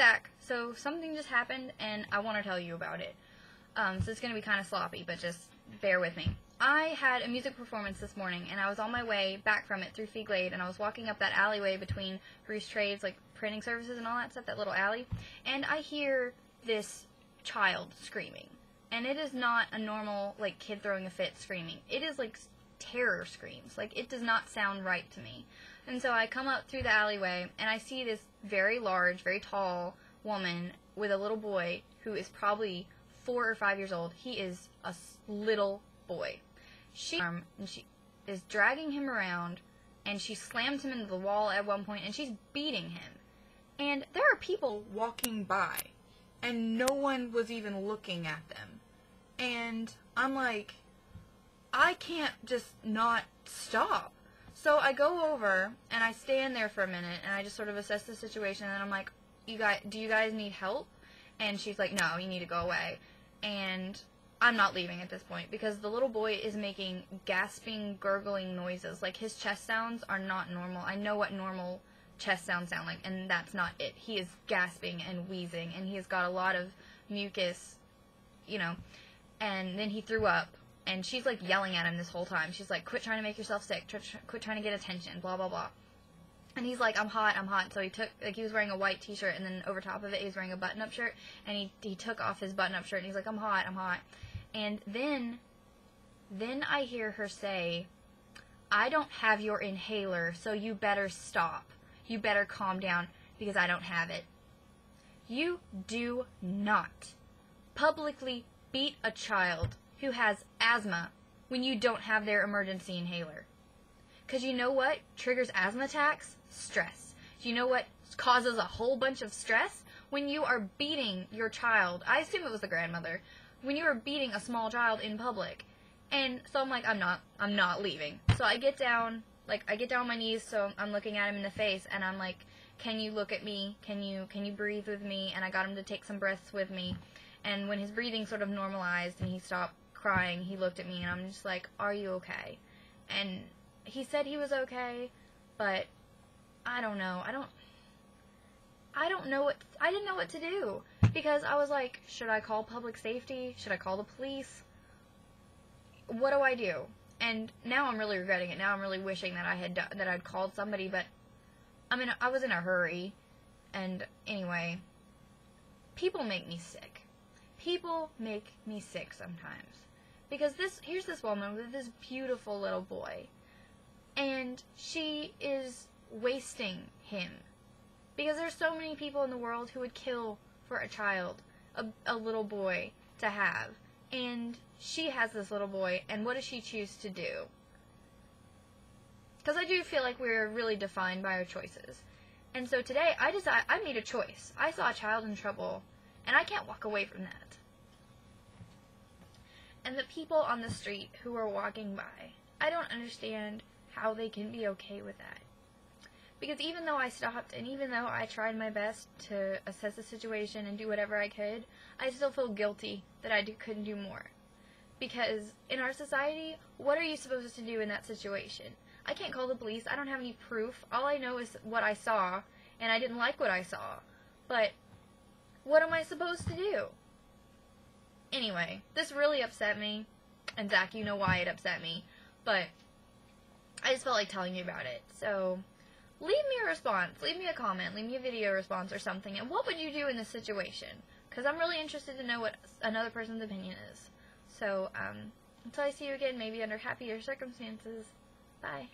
Zach, so something just happened, and I want to tell you about it. So it's going to be kind of sloppy, but just bear with me. I had a music performance this morning, and I was on my way back from it through Fee Glade, and I was walking up that alleyway between Bruce Trades, like printing services and all that stuff, that little alley, and I hear this child screaming. And it is not a normal, like, kid throwing a fit screaming. It is, like, terror screams. Like, it does not sound right to me. And so I come up through the alleyway, and I see this very large, very tall woman with a little boy who is probably 4 or 5 years old. He is a little boy. She is dragging him around, and she slams him into the wall at one point, and she's beating him. And there are people walking by, and no one was even looking at them. And I'm like, I can't just not stop. So I go over, and I stand there for a minute, and I just sort of assess the situation, and I'm like, do you guys need help? And she's like, no, you need to go away. And I'm not leaving at this point, because the little boy is making gasping, gurgling noises. Like, his chest sounds are not normal. I know what normal chest sounds sound like, and that's not it. He is gasping and wheezing, and he has got a lot of mucus, you know, and then he threw up, and she's, like, yelling at him this whole time. She's like, quit trying to make yourself sick, quit trying to get attention, blah, blah, blah. And he's like, I'm hot. So he was wearing a white t-shirt, and then over top of it, he was wearing a button-up shirt, and he took off his button-up shirt, and he's like, I'm hot. And then I hear her say, I don't have your inhaler, so you better stop. You better calm down, because I don't have it. You do not publicly beat a child who has asthma when you don't have their emergency inhaler. Because you know what triggers asthma attacks? Stress. Do you know what causes a whole bunch of stress? When you are beating your child, I assume it was the grandmother, when you are beating a small child in public. And so I'm like, I'm not leaving. So I get down on my knees, so I'm looking at him in the face, and I'm like, can you look at me? Can you breathe with me? And I got him to take some breaths with me. And when his breathing sort of normalized and he stopped crying, he looked at me, and I'm just like, are you okay? And he said he was okay, but I don't know. I didn't know what to do, because I was like, should I call public safety? Should I call the police? What do I do? And now I'm really regretting it. Now I'm really wishing that I'd called somebody, but I was in a hurry. And anyway, people make me sick. People make me sick sometimes. Because here's this woman with this beautiful little boy, and she is wasting him. Because there's so many people in the world who would kill for a child, a little boy to have. And she has this little boy, and what does she choose to do? Because I do feel like we're really defined by our choices. And so today, I made a choice. I saw a child in trouble, and I can't walk away from that. And the people on the street who are walking by, I don't understand how they can be okay with that. Because even though I stopped, and even though I tried my best to assess the situation and do whatever I could, I still feel guilty that I couldn't do more. Because in our society, what are you supposed to do in that situation? I can't call the police. I don't have any proof. All I know is what I saw, and I didn't like what I saw. But what am I supposed to do? Anyway, this really upset me. And Zach, you know why it upset me. But I just felt like telling you about it. So leave me a response. Leave me a comment. Leave me a video response or something. And what would you do in this situation? Because I'm really interested to know what another person's opinion is. So, until I see you again, maybe under happier circumstances. Bye.